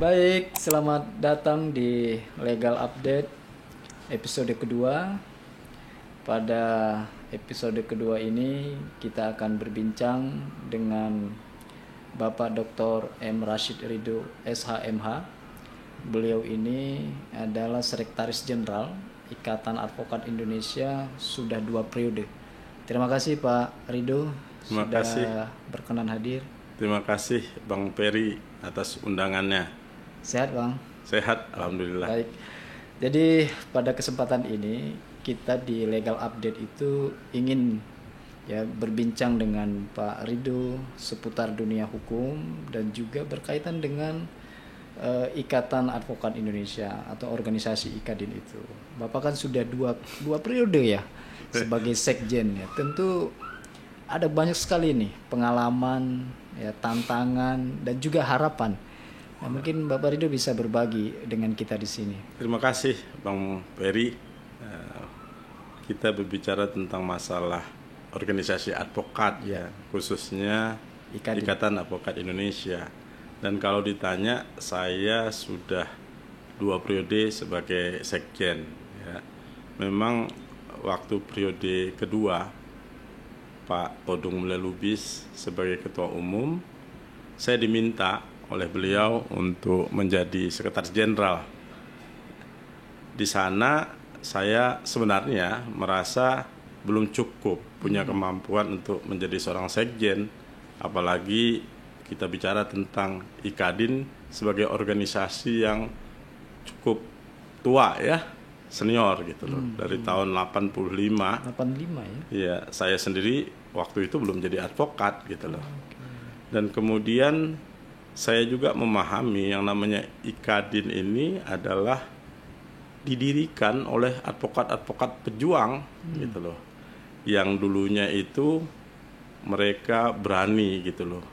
Baik, selamat datang di Legal Update episode kedua. Pada episode kedua ini kita akan berbincang dengan Bapak Dr. M. Rashid Ridho SHMH. Beliau ini adalah Sekretaris Jenderal Ikatan Advokat Indonesia sudah 2 periode. Terima kasih Pak Ridho sudah berkenan hadir. Terima kasih Bang Peri atas undangannya. Sehat Bang? Sehat, Alhamdulillah. Baik. Jadi pada kesempatan ini kita di Legal Update itu ingin berbincang dengan Pak Ridho seputar dunia hukum dan juga berkaitan dengan Ikatan Advokat Indonesia atau organisasi IKADIN itu. Bapak kan sudah dua periode ya sebagai sekjen ya. Tentu ada banyak sekali nih pengalaman, tantangan dan juga harapan. Nah, mungkin Bapak Ridho bisa berbagi dengan kita di sini. Terima kasih Bang Peri. Kita berbicara tentang masalah organisasi advokat ya, khususnya Ikatan Advokat Indonesia. Dan kalau ditanya, saya sudah 2 periode sebagai sekjen. Ya. Memang waktu periode kedua Pak Todung Mulya Lubis sebagai ketua umum, saya diminta oleh beliau untuk menjadi sekretaris jenderal. Di sana saya sebenarnya merasa belum cukup punya kemampuan untuk menjadi seorang sekjen, apalagi kita bicara tentang IKADIN sebagai organisasi yang cukup tua ya, senior gitu loh, dari tahun 85 ya? Ya, saya sendiri waktu itu belum jadi advokat gitu loh. Dan kemudian saya juga memahami yang namanya IKADIN ini adalah didirikan oleh advokat-advokat pejuang gitu loh. Yang dulunya itu mereka berani gitu loh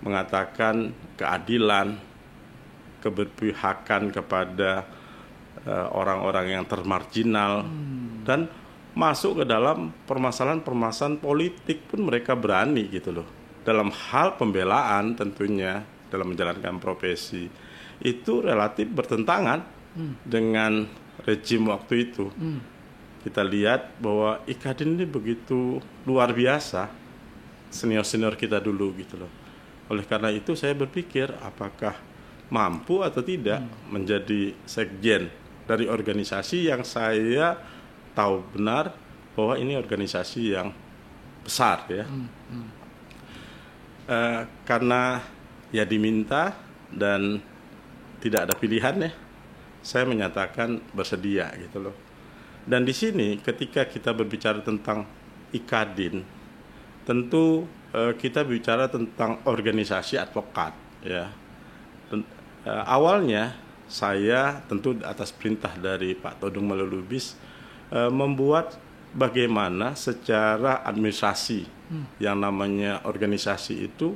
mengatakan keadilan, keberpihakan kepada orang-orang yang termarginal dan masuk ke dalam permasalahan-permasalahan politik pun mereka berani gitu loh. Dalam hal pembelaan tentunya dalam menjalankan profesi itu relatif bertentangan dengan rejim waktu itu. Kita lihat bahwa IKADIN ini begitu luar biasa, senior-senior kita dulu gitu loh. Oleh karena itu saya berpikir apakah mampu atau tidak menjadi sekjen dari organisasi yang saya tahu benar bahwa ini organisasi yang besar ya. Karena ya diminta dan tidak ada pilihan ya, saya menyatakan bersedia gitu loh. Dan di sini ketika kita berbicara tentang IKADIN, tentu kita bicara tentang organisasi advokat ya. Awalnya saya tentu atas perintah dari Pak Todung Mulya Lubis membuat bagaimana secara administrasi yang namanya organisasi itu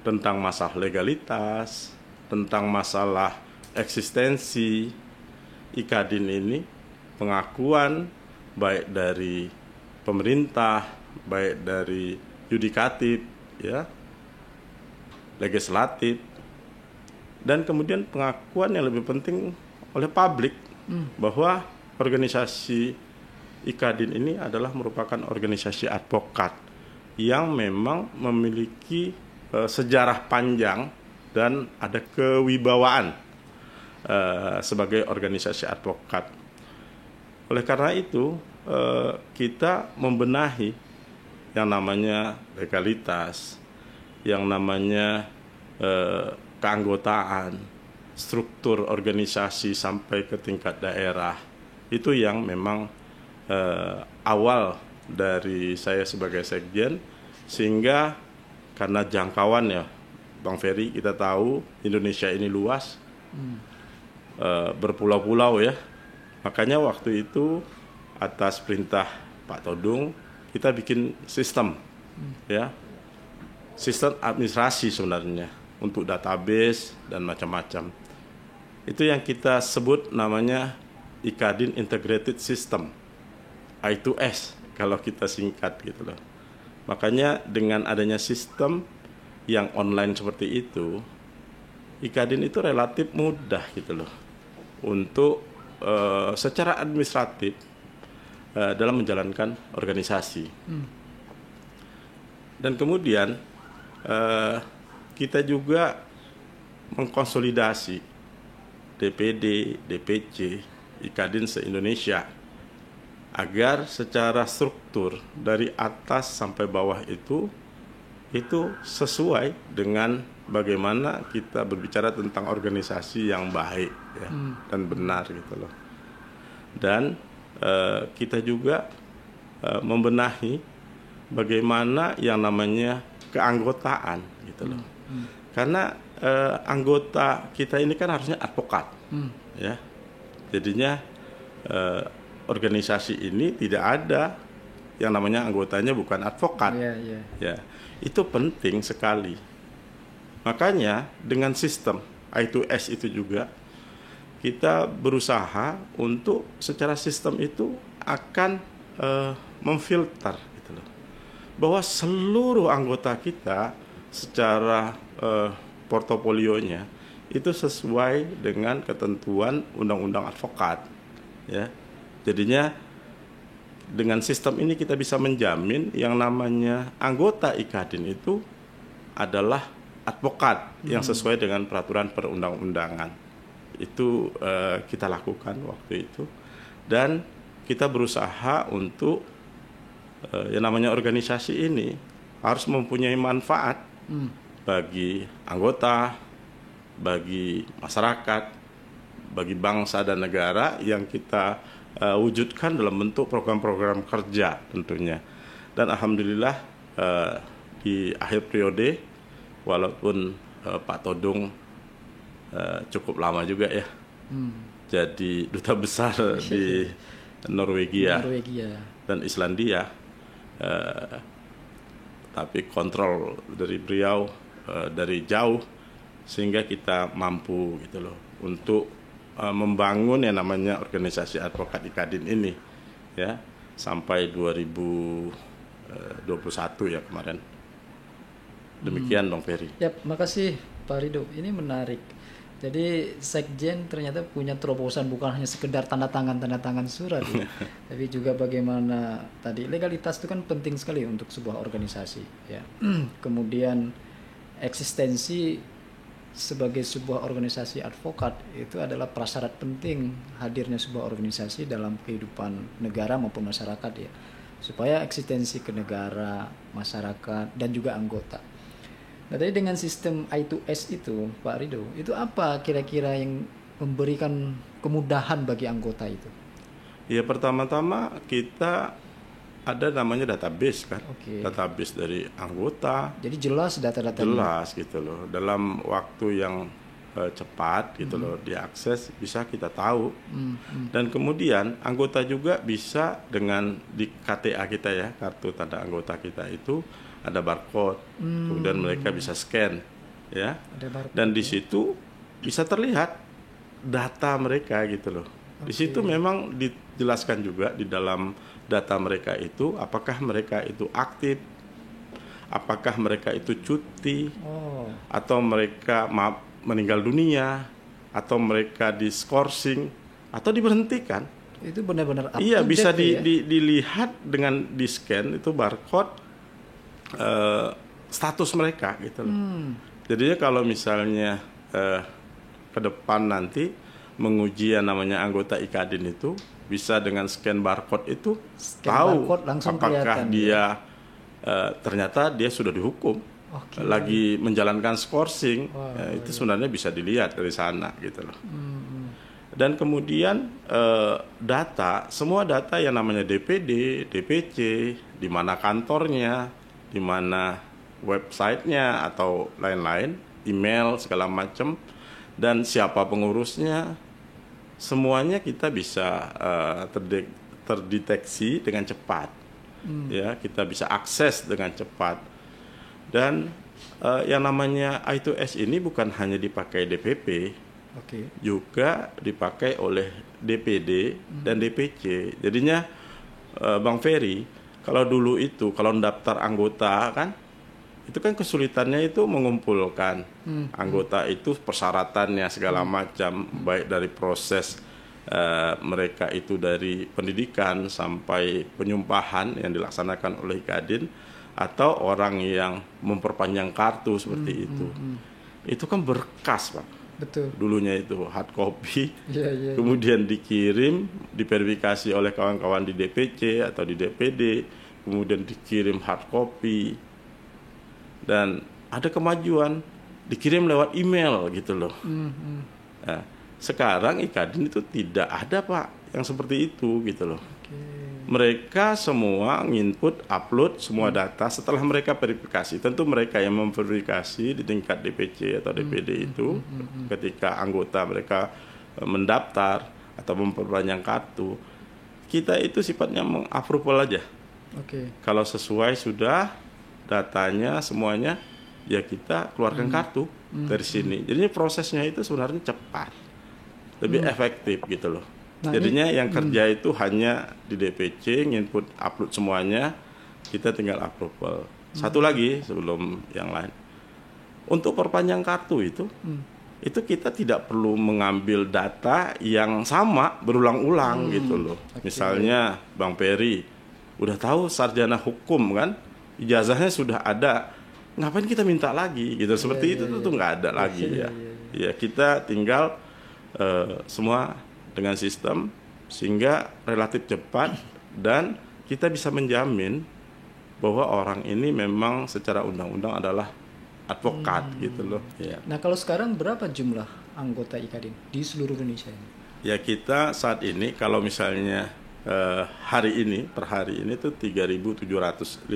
tentang masalah legalitas, tentang masalah eksistensi IKADIN ini, pengakuan baik dari pemerintah, baik dari yudikatif, ya, legislatif, dan kemudian pengakuan yang lebih penting oleh publik bahwa organisasi IKADIN ini adalah merupakan organisasi advokat yang memang memiliki sejarah panjang dan ada kewibawaan sebagai organisasi advokat. Oleh karena itu kita membenahi yang namanya legalitas, yang namanya keanggotaan, struktur organisasi sampai ke tingkat daerah. Itu yang memang awal dari saya sebagai sekjen, sehingga karena jangkauan ya Bang Ferry, kita tahu Indonesia ini luas, berpulau-pulau ya. Makanya waktu itu atas perintah Pak Todung kita bikin sistem ya, sistem administrasi sebenarnya untuk database dan macam-macam. Itu yang kita sebut namanya IKADIN Integrated System, I2S kalau kita singkat gitu loh. Makanya dengan adanya sistem yang online seperti itu, IKADIN itu relatif mudah gitu loh untuk secara administratif dalam menjalankan organisasi. Dan kemudian kita juga mengkonsolidasi DPD, DPC, IKADIN se-Indonesia agar secara struktur dari atas sampai bawah itu sesuai dengan bagaimana kita berbicara tentang organisasi yang baik ya, dan benar gitu loh. Dan kita juga membenahi bagaimana yang namanya keanggotaan gitu loh. Karena anggota kita ini kan harusnya advokat, ya. Jadinya organisasi ini tidak ada yang namanya anggotanya bukan advokat. Ya, itu penting sekali. Makanya dengan sistem I2S itu juga kita berusaha untuk secara sistem itu akan memfilter gitu loh, bahwa seluruh anggota kita secara portofolionya itu sesuai dengan ketentuan undang-undang advokat ya. Jadinya dengan sistem ini kita bisa menjamin yang namanya anggota IKADIN itu adalah advokat yang sesuai dengan peraturan perundang-undangan. Itu kita lakukan waktu itu, dan kita berusaha untuk yang namanya organisasi ini harus mempunyai manfaat bagi anggota, bagi masyarakat, bagi bangsa dan negara yang kita wujudkan dalam bentuk program-program kerja tentunya. Dan alhamdulillah di akhir periode, walaupun Pak Todung cukup lama juga ya jadi duta besar di Norwegia dan Islandia, tapi kontrol dari beliau dari jauh, sehingga kita mampu gitu loh untuk membangun yang namanya organisasi advokat IKADIN ini ya sampai 2021 ya kemarin. Demikian Bang Ferry. Ya, makasih Pak Ridho. Ini menarik. Jadi Sekjen ternyata punya terobosan, bukan hanya sekedar tanda tangan surat ya. Tapi juga bagaimana tadi legalitas itu kan penting sekali untuk sebuah organisasi ya. Kemudian eksistensi sebagai sebuah organisasi advokat itu adalah prasyarat penting hadirnya sebuah organisasi dalam kehidupan negara maupun masyarakat ya, supaya eksistensi ke negara, masyarakat dan juga anggota. Nah, tadi dengan sistem I2S itu Pak Ridho, itu apa kira-kira yang memberikan kemudahan bagi anggota itu? Ya, pertama-tama kita ada namanya database kan, database dari anggota. Jadi jelas data-datanya. Jelas gitu loh, dalam waktu yang cepat gitu loh diakses, bisa kita tahu. Dan kemudian anggota juga bisa dengan di KTA kita ya, kartu tanda anggota kita itu ada barcode, kemudian mereka bisa scan ya, dan di situ bisa terlihat data mereka gitu loh. Di situ memang dijelaskan juga di dalam data mereka itu, apakah mereka itu aktif, apakah mereka itu cuti, atau mereka meninggal dunia, atau mereka diskorsing atau diberhentikan. Itu benar-benar iya, bisa dilihat dengan di scan itu barcode status mereka gitu loh. Jadinya kalau misalnya ke depan nanti menguji yang namanya anggota IKADIN itu bisa dengan scan barcode itu tahu apakah dia ternyata dia sudah dihukum, lagi menjalankan skorsing. Itu sebenarnya bisa dilihat dari sana gitu loh. Dan kemudian data, semua data yang namanya DPD, DPC, di mana kantornya, di mana websitenya atau lain-lain, email segala macam, dan siapa pengurusnya, semuanya kita bisa terdeteksi dengan cepat. Ya, kita bisa akses dengan cepat. Dan yang namanya I2S ini bukan hanya dipakai DPP, juga dipakai oleh DPD dan DPC. Jadinya Bang Ferry, kalau dulu itu kalau daftar anggota kan itu kan kesulitannya itu mengumpulkan anggota itu, persyaratannya segala macam, baik dari proses mereka itu dari pendidikan sampai penyumpahan yang dilaksanakan oleh Ikadin, atau orang yang memperpanjang kartu seperti itu. Itu kan berkas, Pak. Betul. Dulunya itu hard copy, kemudian dikirim, diverifikasi oleh kawan-kawan di DPC atau di DPD, kemudian dikirim hard copy, dan ada kemajuan dikirim lewat email gitu loh. Nah, sekarang Ikadin itu tidak ada, Pak, yang seperti itu gitu loh. Mereka semua nginput, upload semua data setelah mereka verifikasi. Tentu mereka yang memverifikasi di tingkat DPC atau DPD itu, ketika anggota mereka mendaftar atau memperpanjang kartu, kita itu sifatnya mengapproval aja. Kalau sesuai sudah datanya semuanya, ya kita keluarkan kartu dari sini. Jadi prosesnya itu sebenarnya cepat, lebih efektif gitu loh. Jadinya yang kerja itu hanya di DPC, nginput, upload semuanya, kita tinggal approval. Satu lagi sebelum yang lain, untuk perpanjang kartu itu kita tidak perlu mengambil data yang sama berulang-ulang gitu loh. Misalnya Bang Peri udah tahu sarjana hukum kan, ijazahnya sudah ada, ngapain kita minta lagi gitu. Seperti itu tuh nggak ada lagi ya. Ya kita tinggal semua dengan sistem sehingga relatif cepat, dan kita bisa menjamin bahwa orang ini memang secara undang-undang adalah advokat gitu loh. Ya. Nah, kalau sekarang berapa jumlah anggota Ikadin di seluruh Indonesia ini? Ya, kita saat ini kalau misalnya hari ini per hari ini tuh 3.750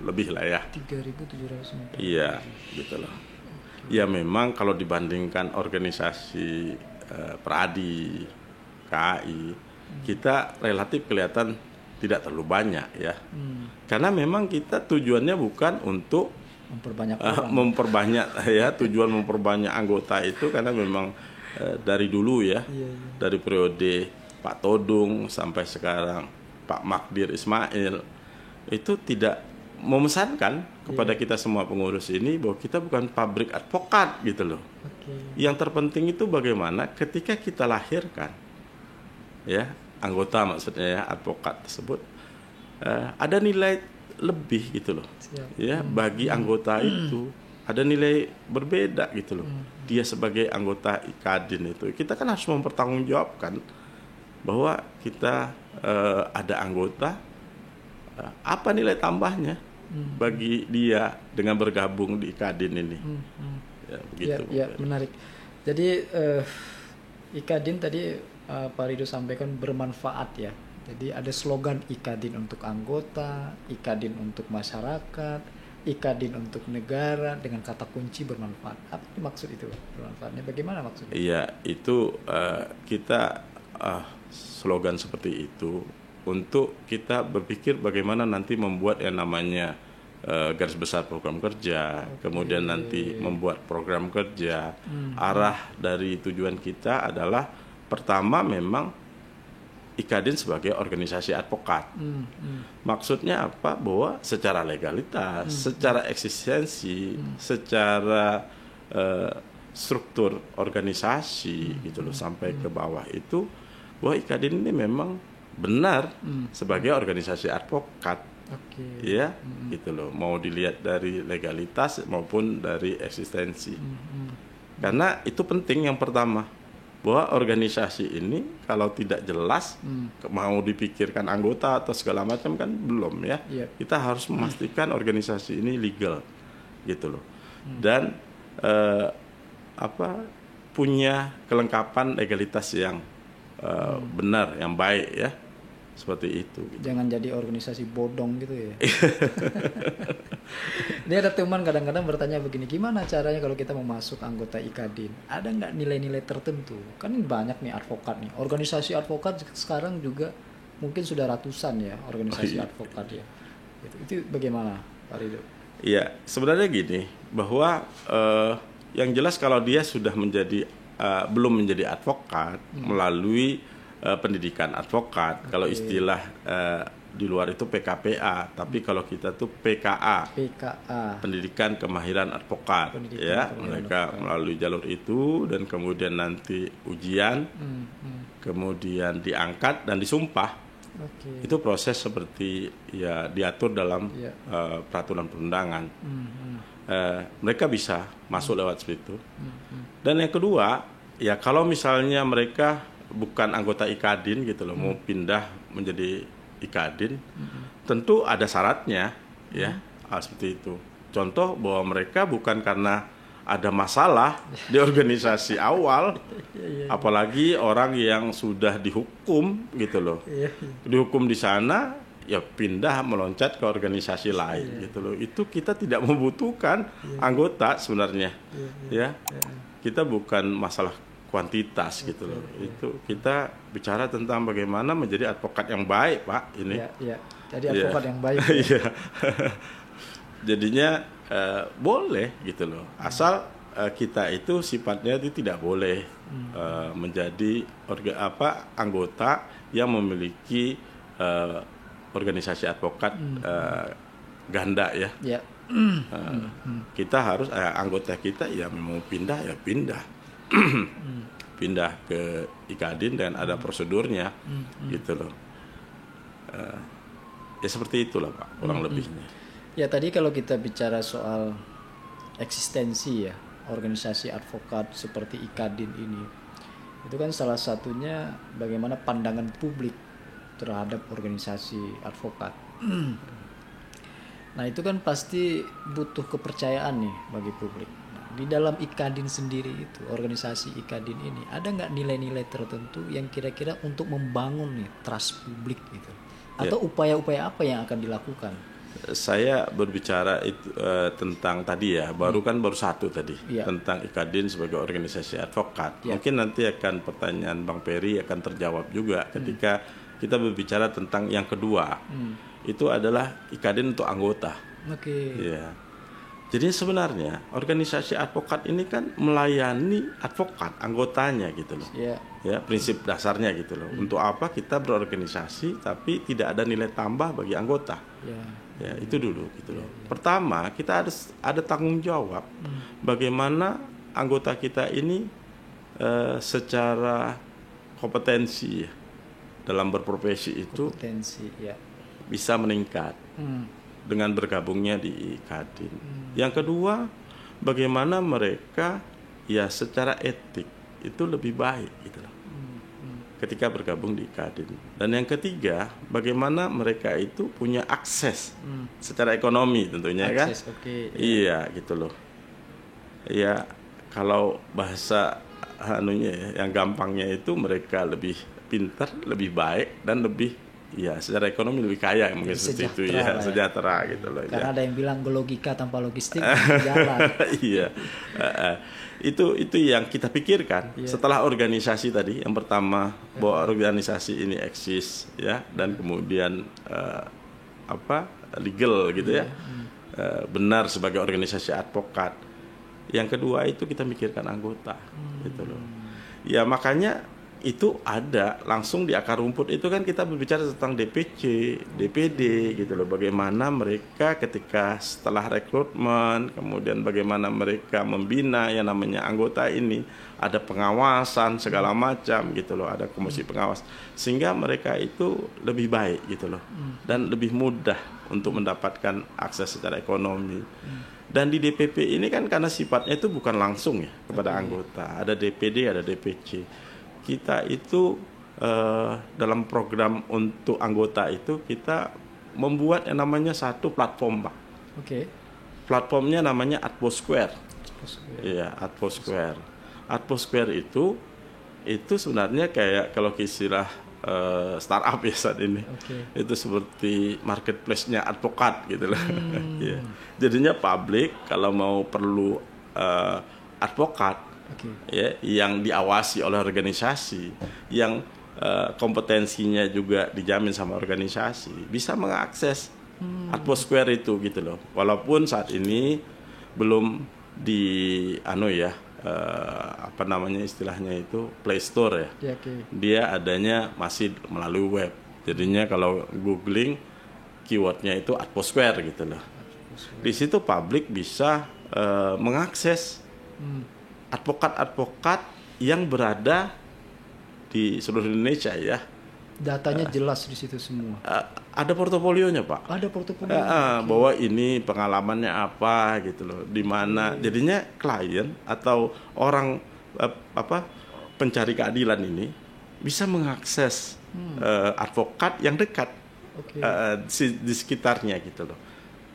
lebih lah ya. 3.750. Iya, gitu loh. Ya memang kalau dibandingkan organisasi Peradi, KAI, kita relatif kelihatan tidak terlalu banyak ya. Karena memang kita tujuannya bukan untuk memperbanyak ya, tujuan memperbanyak anggota itu karena memang dari dulu ya, dari periode Pak Todung sampai sekarang Pak Magdir Ismail itu tidak memesankan kepada kita semua pengurus ini bahwa kita bukan pabrik advokat gitu loh. Yang terpenting itu bagaimana ketika kita lahirkan ya anggota, maksudnya ya advokat tersebut ada nilai lebih gitu loh. Ya bagi anggota itu ada nilai berbeda gitu loh. Dia sebagai anggota Ikadin itu kita kan harus mempertanggungjawabkan bahwa kita ada anggota, apa nilai tambahnya bagi dia dengan bergabung di Ikadin ini. Ya, begitu. Ya, menarik. Jadi Ikadin tadi Pak Ridho sampaikan bermanfaat ya. Jadi ada slogan Ikadin untuk anggota, Ikadin untuk masyarakat, Ikadin untuk negara, dengan kata kunci bermanfaat. Apa maksud itu bermanfaatnya? Bagaimana maksudnya? Iya, itu kita slogan seperti itu untuk kita berpikir bagaimana nanti membuat yang namanya garis besar program kerja, kemudian nanti membuat program kerja. Arah dari tujuan kita adalah pertama memang Ikadin sebagai organisasi advokat. Maksudnya apa? Bahwa secara legalitas, secara eksistensi, secara struktur organisasi gitu loh sampai ke bawah itu, bahwa Ikadin ini memang benar sebagai organisasi advokat. Ya, gitu loh. Mau dilihat dari legalitas maupun dari eksistensi. Karena itu penting yang pertama, bahwa organisasi ini kalau tidak jelas mau dipikirkan anggota atau segala macam kan belum ya. Kita harus memastikan organisasi ini legal gitu loh. Dan punya kelengkapan legalitas yang benar, yang baik ya. Seperti itu gitu. Jangan jadi organisasi bodong gitu ya. Ini ada teman kadang-kadang bertanya begini, gimana caranya kalau kita mau masuk anggota Ikadin? Ada nggak nilai-nilai tertentu? Kan banyak nih advokat nih. Organisasi advokat sekarang juga mungkin sudah ratusan ya organisasi advokat ya. Itu bagaimana Pak Ridho? Iya, sebenarnya gini, bahwa yang jelas kalau dia sudah menjadi belum menjadi advokat melalui pendidikan advokat, kalau istilah di luar itu PKPA, tapi kalau kita tuh PKA, Pendidikan Kemahiran Advokat, ya mereka melalui jalur itu dan kemudian nanti ujian, kemudian diangkat dan disumpah. Itu proses seperti ya diatur dalam peraturan perundangan. Mereka bisa masuk lewat situ. Dan yang kedua, ya kalau misalnya mereka bukan anggota IKADIN gitu loh, mau pindah menjadi IKADIN, tentu ada syaratnya, ya seperti itu. Contoh bahwa mereka bukan karena ada masalah di organisasi awal, apalagi orang yang sudah dihukum gitu loh, dihukum di sana, ya pindah meloncat ke organisasi lain gitu loh. Itu kita tidak membutuhkan anggota sebenarnya, ya. Kita bukan masalah kuantitas gitu loh. Itu kita bicara tentang bagaimana menjadi advokat yang baik, Pak, ini. Jadi advokat yang baik. Iya. Jadinya boleh gitu loh. Asal kita itu sifatnya itu tidak boleh menjadi anggota yang memiliki organisasi advokat ganda, ya. Kita harus anggota kita ya mau pindah ya pindah. Pindah ke IKADIN dan ada prosedurnya gitu loh. Ya seperti itulah Pak, kurang lebihnya. Ya tadi kalau kita bicara soal eksistensi ya organisasi advokat seperti IKADIN ini, itu kan salah satunya bagaimana pandangan publik terhadap organisasi advokat. Nah itu kan pasti butuh kepercayaan nih bagi publik. Di dalam IKADIN sendiri itu, organisasi IKADIN ini, ada nggak nilai-nilai tertentu yang kira-kira untuk membangun nih trust publik gitu? Atau upaya-upaya apa yang akan dilakukan? Saya berbicara itu tentang tadi ya, baru satu tadi, tentang IKADIN sebagai organisasi advokat. Mungkin nanti akan pertanyaan Bang Peri akan terjawab juga ketika kita berbicara tentang yang kedua. Itu adalah IKADIN untuk anggota. Ya. Jadi sebenarnya organisasi advokat ini kan melayani advokat, anggotanya gitu loh. Ya, prinsip dasarnya gitu loh. Untuk apa kita berorganisasi tapi tidak ada nilai tambah bagi anggota? Ya, itu dulu gitu loh. Pertama, kita ada tanggung jawab bagaimana anggota kita ini secara kompetensi dalam berprofesi itu bisa meningkat. Dengan bergabungnya di IKADIN. Yang kedua, bagaimana mereka ya secara etik itu lebih baik gitu loh. Ketika bergabung di IKADIN. Dan yang ketiga, bagaimana mereka itu punya akses secara ekonomi tentunya akses, kan. Iya gitu loh. Ya kalau bahasa yang gampangnya itu mereka lebih pintar, lebih baik dan lebih secara ekonomi lebih kaya mungkin seperti itu ya, sejahtera gitu loh. Karena ada yang bilang logika tanpa logistik jalan. Iya. Itu yang kita pikirkan setelah organisasi tadi. Yang pertama bahwa organisasi ini eksis ya, dan kemudian legal gitu ya. Benar sebagai organisasi advokat. Yang kedua itu kita mikirkan anggota gitu loh. Ya makanya itu ada langsung di akar rumput itu kan kita berbicara tentang DPC, DPD gitu loh. Bagaimana mereka ketika setelah rekrutmen, kemudian bagaimana mereka membina yang namanya anggota ini, ada pengawasan segala macam gitu loh, ada komisi pengawas sehingga mereka itu lebih baik gitu loh dan lebih mudah untuk mendapatkan akses secara ekonomi. Dan di DPP ini kan karena sifatnya itu bukan langsung ya kepada anggota, ada DPD, ada DPC. Kita itu dalam program untuk anggota itu kita membuat yang namanya satu platform, Pak. Platformnya namanya Advosquare. Iya, Advosquare. Advosquare itu sebenarnya kayak kalau istilah startup ya saat ini. Itu seperti marketplace-nya advokat gitu loh. Ya. Jadinya publik kalau mau perlu advokat yang diawasi oleh organisasi, yang kompetensinya juga dijamin sama organisasi, bisa mengakses Advosquare itu gitu loh. Walaupun saat ini belum di istilahnya itu Play Store ya. Dia adanya masih melalui web Jadinya kalau googling keywordnya itu Adposquare gitu loh. Di situ publik bisa mengakses advokat-advokat yang berada di seluruh Indonesia ya. Datanya jelas di situ semua. Ada portofolionya Pak. Ada portofolio. Bahwa ini pengalamannya apa gitu loh, di mana. Jadinya klien atau orang pencari keadilan ini bisa mengakses advokat yang dekat di sekitarnya gitu loh.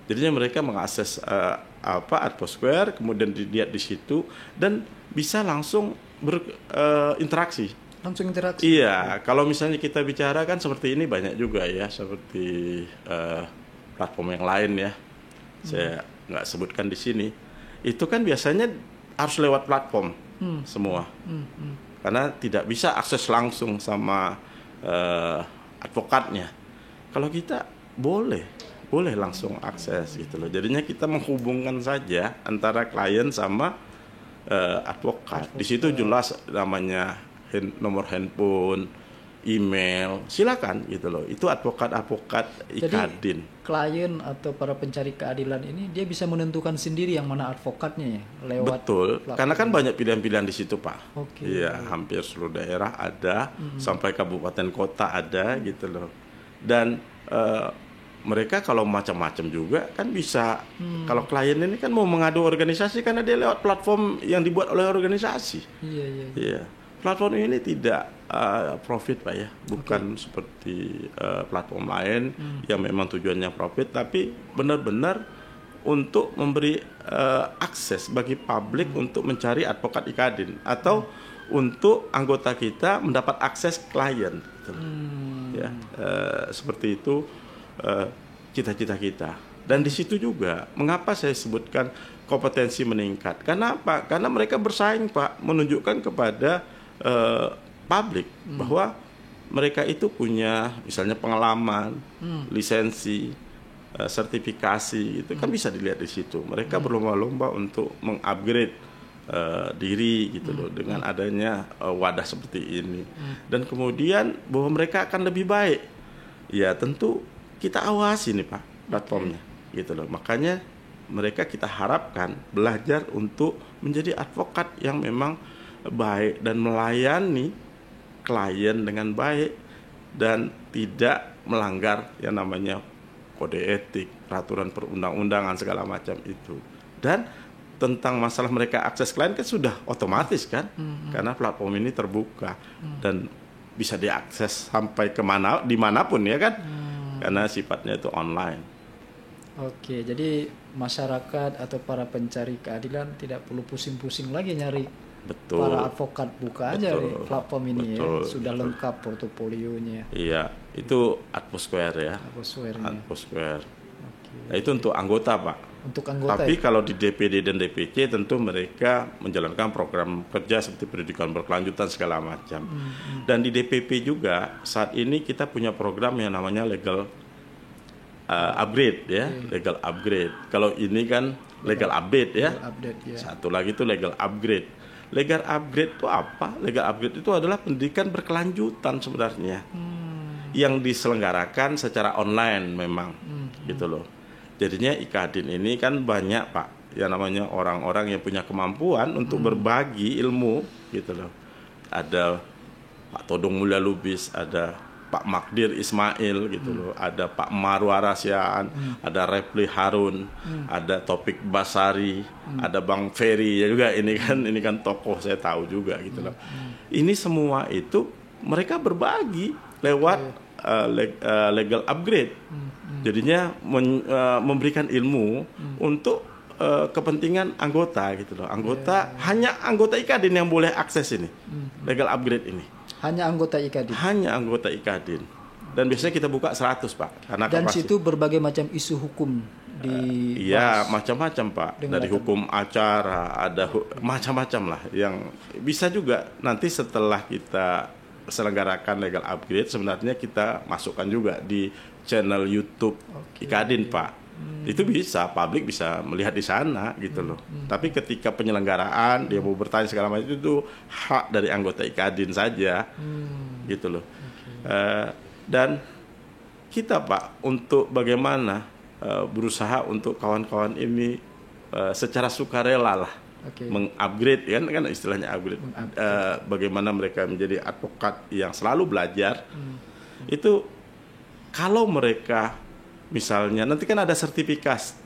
Jadinya mereka mengakses Adposquare, kemudian dilihat di situ dan bisa langsung berinteraksi. Langsung interaksi. Iya, kalau misalnya kita bicara kan seperti ini banyak juga ya, seperti platform yang lain ya. Saya nggak sebutkan di sini. Itu kan biasanya harus lewat platform semua, karena tidak bisa akses langsung sama advokatnya. Kalau kita boleh langsung akses gitu loh. Jadinya kita menghubungkan saja antara klien sama advokat. Di situ jelas namanya, nomor handphone, email, silakan gitu loh. Itu advokat IKADIN. Jadi klien atau para pencari keadilan ini dia bisa menentukan sendiri yang mana advokatnya ya lewat. Betul, karena kan banyak pilihan-pilihan di situ Pak. Iya, Okay. hampir seluruh daerah ada, sampai kabupaten kota ada gitu loh. Dan mereka kalau macam-macam juga kan bisa. Kalau klien ini kan mau mengadu organisasi karena dia lewat platform yang dibuat oleh organisasi. Iya. Platform ini tidak profit Pak ya, bukan seperti platform lain yang memang tujuannya profit, tapi benar-benar untuk memberi akses bagi publik untuk mencari advokat IKADIN atau untuk anggota kita mendapat akses klien. Gitu. Ya, seperti itu cita-cita kita. Dan di situ juga mengapa saya sebutkan kompetensi meningkat. Karena apa? Karena mereka bersaing Pak, menunjukkan kepada publik bahwa mereka itu punya misalnya pengalaman, lisensi, sertifikasi, itu kan bisa dilihat di situ. Mereka berlomba-lomba untuk mengupgrade diri gitu loh dengan adanya wadah seperti ini. Dan kemudian bahwa mereka akan lebih baik. Ya tentu kita awasi nih Pak platformnya gitu loh. Makanya mereka kita harapkan belajar untuk menjadi advokat yang memang baik dan melayani klien dengan baik dan tidak melanggar yang namanya kode etik, peraturan perundang-undangan segala macam itu. Dan tentang masalah mereka akses klien kan sudah otomatis kan, karena platform ini terbuka dan bisa diakses sampai dimanapun ya kan, karena sifatnya itu online. Oke, jadi masyarakat atau para pencari keadilan tidak perlu pusing-pusing lagi nyari para advokat, buka aja di platform ini ya, sudah lengkap portofolionya. Iya, itu Adposquare ya. Adposquare. Nah, itu untuk anggota Pak. Untuk anggota. Tapi kalau di DPD dan DPC tentu mereka menjalankan program kerja seperti pendidikan berkelanjutan segala macam. Dan di DPP juga saat ini kita punya program yang namanya legal upgrade ya, legal upgrade. Kalau ini kan legal update ya. Satu lagi itu legal upgrade. Legal upgrade itu apa? Legal upgrade itu adalah pendidikan berkelanjutan sebenarnya, yang diselenggarakan secara online memang, gitu loh. Jadinya IKADIN ini kan banyak Pak, yang namanya orang-orang yang punya kemampuan untuk berbagi ilmu, gitu loh. Ada Pak Todong Mulya Lubis, ada Pak Magdir Ismail gitu loh, ada Pak Marwar Rasyaan, ada Refli Harun, ada Topik Basari, ada Bang Ferry ya juga, ini kan tokoh saya tahu juga gitu loh. Ini semua itu mereka berbagi lewat legal upgrade. Jadinya memberikan ilmu untuk kepentingan anggota gitu loh. Hanya anggota IKADIN yang boleh akses ini, legal upgrade ini. Hanya anggota IKADIN. Hanya anggota IKADIN. Dan biasanya kita buka 100 Pak. Karena dan situ berbagai macam isu hukum iya, macam-macam Pak. Dari hukum acara, ada macam-macam lah. Yang bisa juga nanti setelah kita selenggarakan legal upgrade, sebenarnya kita masukkan juga di channel YouTube IKADIN Pak. Itu bisa, publik bisa melihat di sana gitu loh. Tapi ketika penyelenggaraan dia mau bertanya segala macam itu hak dari anggota IKADIN saja, gitu loh. Dan kita Pak untuk bagaimana berusaha untuk kawan-kawan ini secara sukarela lah mengupgrade, kan istilahnya upgrade, bagaimana mereka menjadi advokat yang selalu belajar. Itu kalau mereka misalnya nanti kan ada sertifikat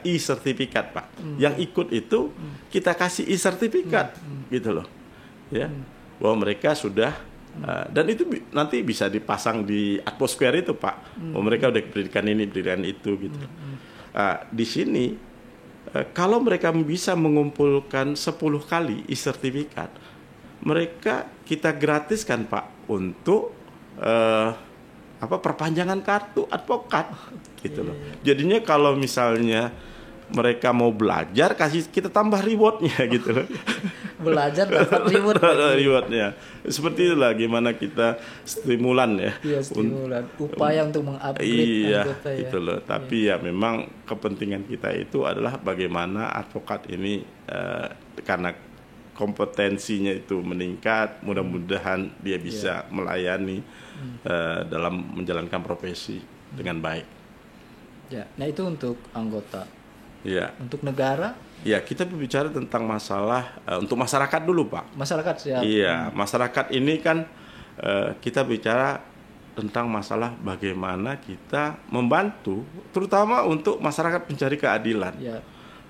e-sertifikat Pak, yang ikut itu kita kasih e-sertifikat gitu loh, ya, bahwa mereka sudah dan itu nanti bisa dipasang di atmosfer itu Pak, bahwa mereka udah pendidikan ini, pendidikan itu gitu. Di sini kalau mereka bisa mengumpulkan 10 kali e-sertifikat, mereka kita gratiskan Pak untuk perpanjangan kartu advokat gitu loh. Jadinya kalau misalnya mereka mau belajar, kita tambah rewardnya gitu loh. Belajar dapat rewardnya. Seperti itulah gimana kita stimulan ya. Iya, stimulan. Upaya untuk mengupgrade anggota ya. Gitu loh. Tapi ya memang kepentingan kita itu adalah bagaimana advokat ini karena kompetensinya itu meningkat, mudah-mudahan dia bisa melayani dalam menjalankan profesi dengan baik. Ya, nah itu untuk anggota. Ya. Untuk negara? Ya, kita berbicara tentang masalah untuk masyarakat dulu, Pak. Masyarakat siap. Iya, masyarakat ini kan kita bicara tentang masalah bagaimana kita membantu, terutama untuk masyarakat pencari keadilan. Ya.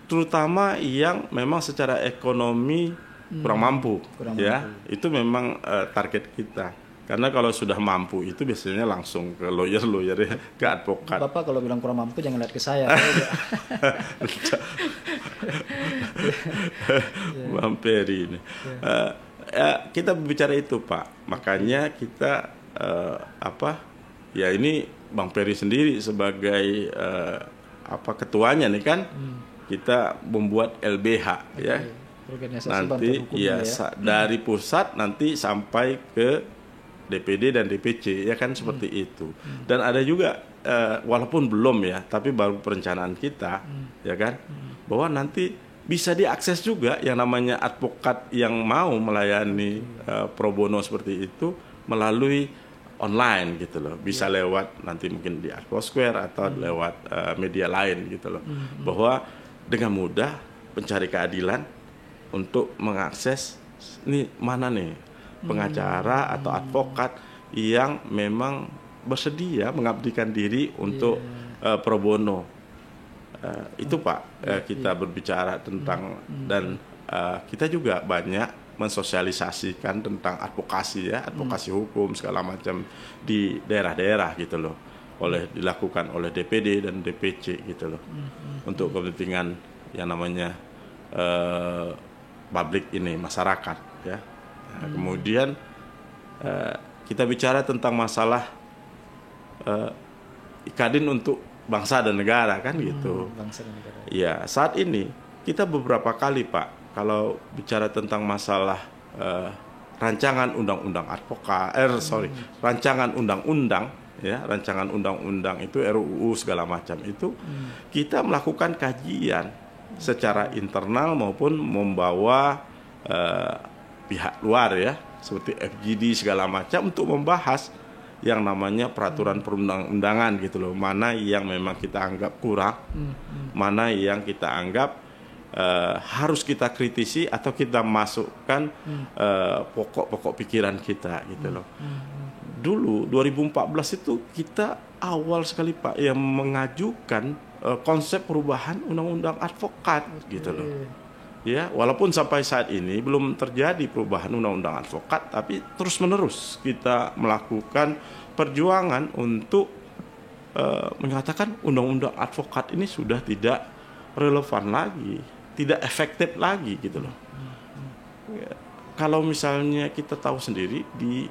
Terutama yang memang secara ekonomi kurang mampu. Itu memang target kita. Karena kalau sudah mampu itu biasanya langsung ke lawyer ya, ke advokat. Bapak kalau bilang kurang mampu jangan lihat ke saya. Bang Peri ini. Kita berbicara itu Pak. Makanya kita ini Bang Peri sendiri sebagai ketuanya nih kan. Kita membuat LBH ya. Nanti dari pusat nanti sampai ke DPD dan DPC ya kan seperti itu. Dan ada juga walaupun belum ya, tapi baru perencanaan kita ya kan, bahwa nanti bisa diakses juga yang namanya advokat yang mau melayani pro bono seperti itu melalui online gitu loh. Bisa lewat nanti mungkin di Advosquare atau lewat media lain gitu loh. Bahwa dengan mudah pencari keadilan untuk mengakses ini mana nih pengacara atau advokat yang memang bersedia mengabdikan diri untuk pro bono. Itu Pak, kita berbicara tentang dan kita juga banyak mensosialisasikan tentang advokasi ya, advokasi hukum segala macam di daerah-daerah gitu loh, dilakukan oleh DPD dan DPC gitu loh, untuk kepentingan yang namanya publik ini, masyarakat ya. Nah, kemudian kita bicara tentang masalah ikadin untuk bangsa dan negara kan gitu. Bangsa dan negara. Ya, saat ini kita beberapa kali Pak kalau bicara tentang masalah rancangan undang-undang advokat, rancangan undang-undang ya, rancangan undang-undang itu RUU segala macam itu kita melakukan kajian secara internal maupun membawa pihak luar ya, seperti FGD segala macam untuk membahas yang namanya peraturan perundang-undangan gitu loh, mana yang memang kita anggap kurang, mana yang kita anggap harus kita kritisi atau kita masukkan pokok-pokok pikiran kita gitu loh. Dulu 2014 itu kita awal sekali Pak yang mengajukan konsep perubahan undang-undang advokat gitu loh. Ya, walaupun sampai saat ini belum terjadi perubahan undang-undang advokat, tapi terus-menerus kita melakukan perjuangan untuk menyatakan undang-undang advokat ini sudah tidak relevan lagi, tidak efektif lagi gitu loh. Ya, kalau misalnya kita tahu sendiri di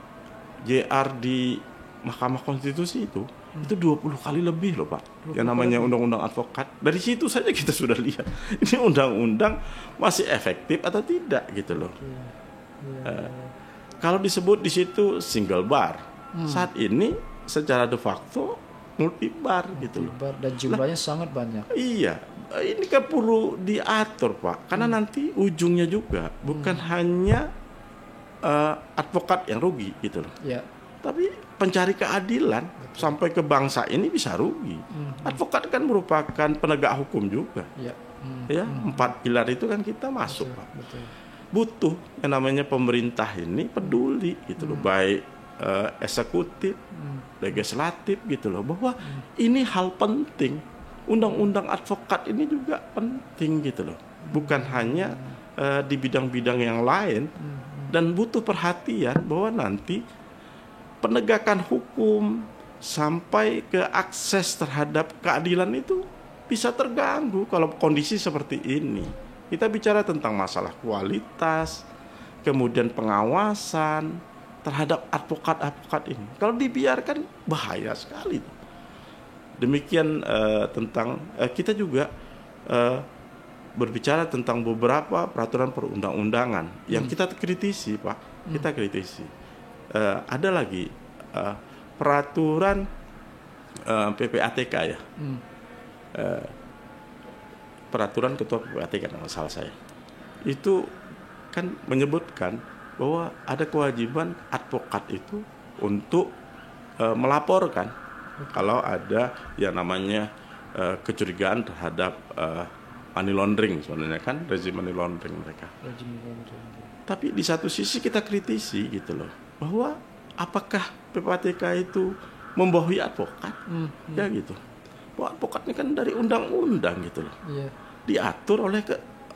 JR di Mahkamah Konstitusi itu 20 kali lebih loh Pak, yang namanya undang-undang advokat. Dari situ saja kita sudah lihat ini undang-undang masih efektif atau tidak gitu loh. Kalau disebut di situ single bar, saat ini secara de facto multi bar gitu loh. Dan jumlahnya sangat banyak. Iya, ini kan perlu diatur Pak, karena nanti ujungnya juga bukan hanya advokat yang rugi gitu loh. Ya. tapi pencari keadilan sampai ke bangsa ini bisa rugi. Advokat kan merupakan penegak hukum juga. Ya, 4 pilar itu kan kita masuk, Pak. Butuh yang namanya pemerintah ini peduli gitu loh, baik eksekutif, legislatif gitu loh, bahwa ini hal penting. Undang-undang advokat ini juga penting gitu loh, bukan hanya di bidang-bidang yang lain, dan butuh perhatian bahwa nanti penegakan hukum sampai ke akses terhadap keadilan itu bisa terganggu kalau kondisi seperti ini. Kita bicara tentang masalah kualitas, kemudian pengawasan terhadap advokat-advokat ini. Kalau dibiarkan bahaya sekali. Demikian tentang kita juga berbicara tentang beberapa peraturan perundang-undangan yang kita kritisi, Pak. Kita kritisi. Ada lagi peraturan PPATK ya. Peraturan ketua PPATK kalau salah saya. Itu kan menyebutkan bahwa ada kewajiban advokat itu untuk melaporkan kalau ada yang namanya kecurigaan terhadap money laundering, sebenarnya kan rezim money laundering mereka. Tapi di satu sisi kita kritisi gitu loh, bahwa apakah PPATK itu membawahi advokat? Ya gitu. Bahwa advokat ini kan dari undang-undang gitu loh. Diatur oleh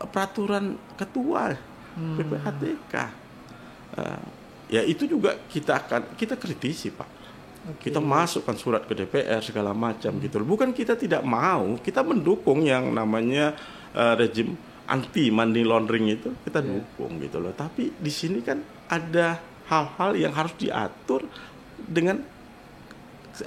peraturan ketua PPATK. Ya itu juga kita kritisi, Pak. Kita masukkan surat ke DPR segala macam gitu loh. Bukan kita tidak mau, kita mendukung yang namanya rezim anti money laundering itu kita dukung gitu loh. Tapi di sini kan ada hal-hal yang harus diatur dengan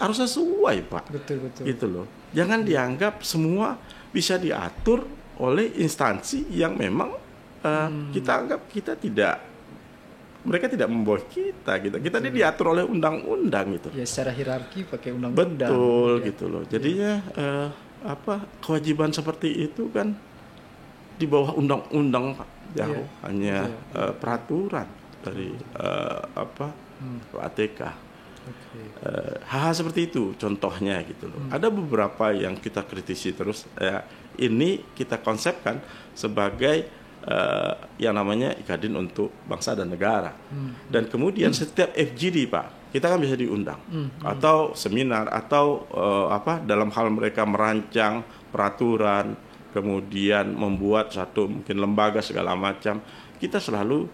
harus sesuai, Pak. Betul. Gitu loh. Jangan dianggap semua bisa diatur oleh instansi yang memang kita anggap mereka tidak membawa kita gitu. Kita ini diatur oleh undang-undang gitu. Ya secara hierarki pakai undang-undang. Betul gitu loh. Jadinya kewajiban seperti itu kan di bawah undang-undang, Pak. Jauh hanya peraturan dari ATK. Hal-hal seperti itu contohnya gitu loh. Ada beberapa yang kita kritisi terus. Ini kita konsepkan sebagai yang namanya Ikadin untuk bangsa dan negara. Dan kemudian setiap FGD, Pak, kita kan bisa diundang atau seminar atau dalam hal mereka merancang peraturan, kemudian membuat satu mungkin lembaga segala macam, kita selalu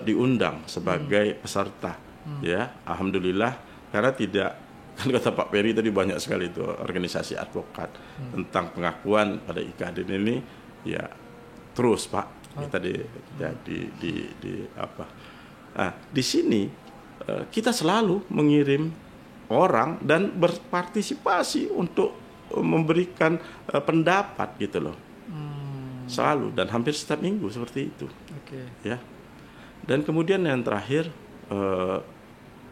diundang sebagai peserta. Ya, alhamdulillah, karena tidak kan kata Pak Peri tadi banyak sekali itu organisasi advokat tentang pengakuan pada Ikadin ini ya terus, Pak. Kita di sini kita selalu mengirim orang dan berpartisipasi untuk memberikan pendapat gitu loh. Selalu dan hampir setiap minggu seperti itu. Ya. Dan kemudian yang terakhir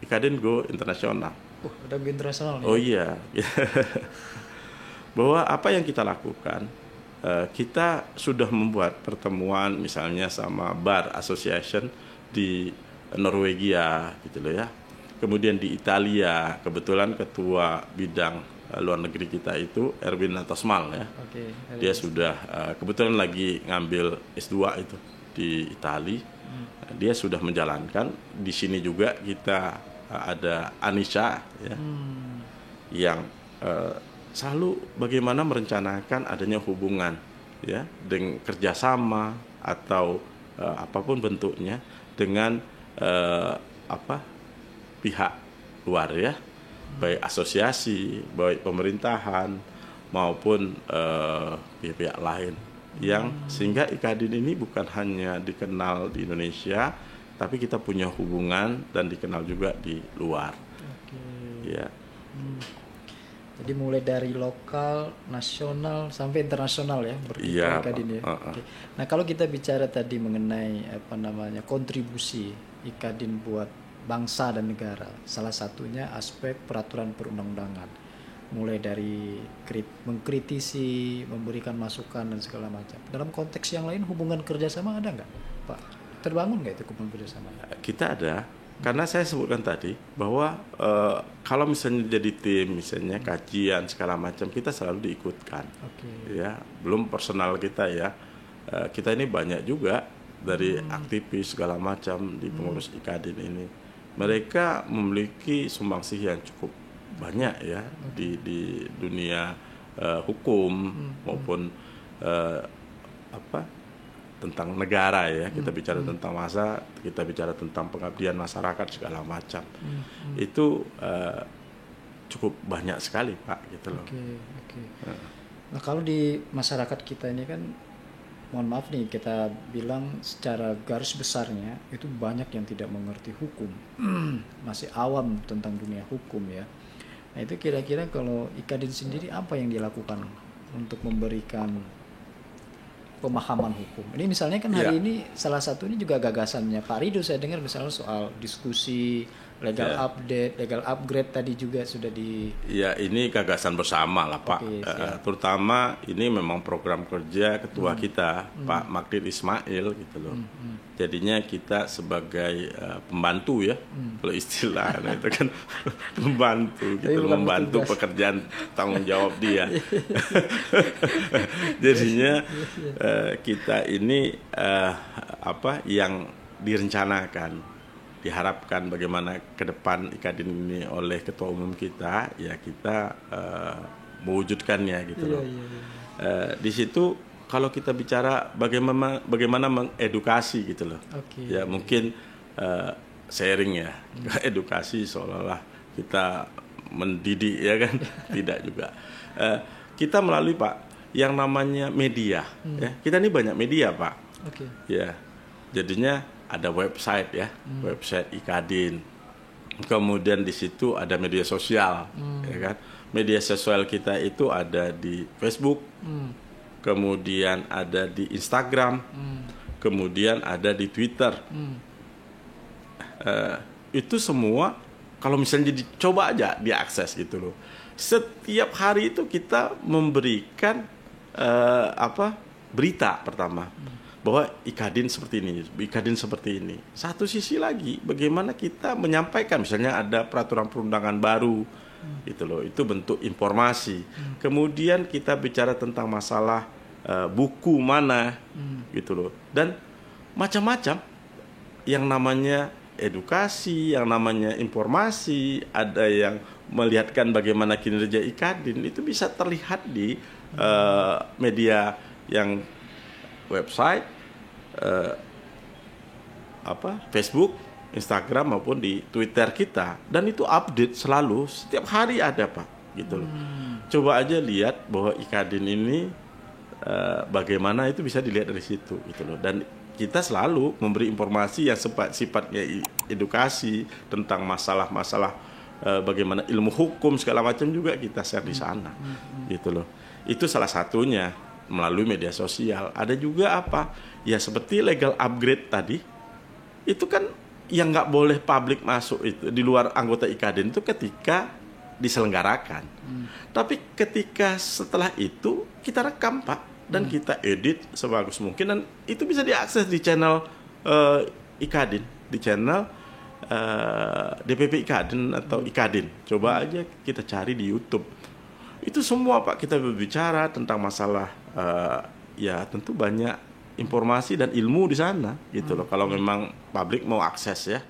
Ikadin Go internasional. Udah go internasional nih. Oh iya. Bahwa apa yang kita lakukan, kita sudah membuat pertemuan misalnya sama Bar Association di Norwegia gitu loh ya. Kemudian di Italia, kebetulan ketua bidang luar negeri kita itu Erwin Natosmal ya. Dia sudah kebetulan lagi ngambil S2 itu di Italia. Dia sudah menjalankan. Di sini juga kita ada Anisha ya, yang selalu bagaimana merencanakan adanya hubungan ya dengan kerjasama atau apapun bentuknya dengan pihak luar ya, baik asosiasi, baik pemerintahan maupun pihak lain, yang sehingga Ikadin ini bukan hanya dikenal di Indonesia, tapi kita punya hubungan dan dikenal juga di luar. Ya. Jadi mulai dari lokal, nasional sampai internasional ya berkiprah Ikadin ya. Nah kalau kita bicara tadi mengenai kontribusi Ikadin buat bangsa dan negara, salah satunya aspek peraturan perundang-undangan. Mulai dari mengkritisi, memberikan masukan dan segala macam. Dalam konteks yang lain hubungan kerjasama ada nggak, Pak? Terbangun nggak itu hubungan kerjasama? Kita ada Karena saya sebutkan tadi bahwa kalau misalnya jadi tim, misalnya kajian segala macam, kita selalu diikutkan. Ya, belum personal kita ya. Kita ini banyak juga dari aktivis segala macam di pengurus IKADIN ini. Mereka memiliki sumbangsih yang cukup banyak ya di dunia hukum maupun tentang negara ya. Kita bicara tentang masa, kita bicara tentang pengabdian masyarakat segala macam. Itu cukup banyak sekali Pak gitu loh. Nah kalau di masyarakat kita ini kan, mohon maaf nih kita bilang secara garis besarnya itu banyak yang tidak mengerti hukum, masih awam tentang dunia hukum ya. Nah itu kira-kira kalau IKADIN sendiri apa yang dilakukan untuk memberikan pemahaman hukum? Ini misalnya kan hari ini salah satu ini juga gagasannya Pak Rido, saya dengar misalnya soal diskusi legal update, legal upgrade tadi juga sudah di... Ya ini gagasan bersama lah Pak. Terutama ini memang program kerja ketua kita Pak Magdir Ismail gitu loh. Jadinya kita sebagai pembantu ya, kalau istilah itu kan pembantu gitu, membantu pekerjaan tanggung jawab dia. Jadinya kita ini yang direncanakan, diharapkan bagaimana ke depan IKADIN ini oleh ketua umum kita, ya kita mewujudkannya gitu loh. Di situ kalau kita bicara bagaimana mengedukasi gitu loh. Ya mungkin sharing ya, edukasi seolah-olah kita mendidik ya kan, tidak juga. Kita melalui Pak yang namanya media, ya kita ini banyak media Pak. Ya jadinya ada website ya, website IKADIN. Kemudian di situ ada media sosial, ya kan. Media sosial kita itu ada di Facebook, kemudian ada di Instagram, kemudian ada di Twitter. Itu semua kalau misalnya dicoba aja diakses gitu loh. Setiap hari itu kita memberikan berita pertama. Bahwa IKADIN seperti ini, IKADIN seperti ini. Satu sisi lagi, bagaimana kita menyampaikan, misalnya ada peraturan perundangan baru, gitu loh. Itu bentuk informasi. Kemudian kita bicara tentang masalah buku mana, gitu loh. Dan macam-macam yang namanya edukasi, yang namanya informasi, ada yang melihatkan bagaimana kinerja IKADIN itu bisa terlihat di media yang website, Facebook, Instagram maupun di Twitter kita, dan itu update selalu setiap hari ada Pak gitu loh. Coba aja lihat bahwa IKADIN ini bagaimana itu bisa dilihat dari situ gitu loh. Dan kita selalu memberi informasi yang sifatnya edukasi tentang masalah-masalah bagaimana ilmu hukum segala macam juga kita share di sana gitu loh. Itu salah satunya melalui media sosial. Ada juga ya seperti legal upgrade tadi, itu kan yang nggak boleh publik masuk itu di luar anggota IKADIN itu ketika diselenggarakan. Tapi ketika setelah itu kita rekam Pak, dan kita edit sebagus mungkin, dan itu bisa diakses di channel IKADIN, di channel DPP IKADIN atau IKADIN. Coba aja kita cari di YouTube. Itu semua Pak, kita berbicara tentang masalah ya tentu banyak informasi dan ilmu di sana gitu loh. Kalau memang publik mau akses ya.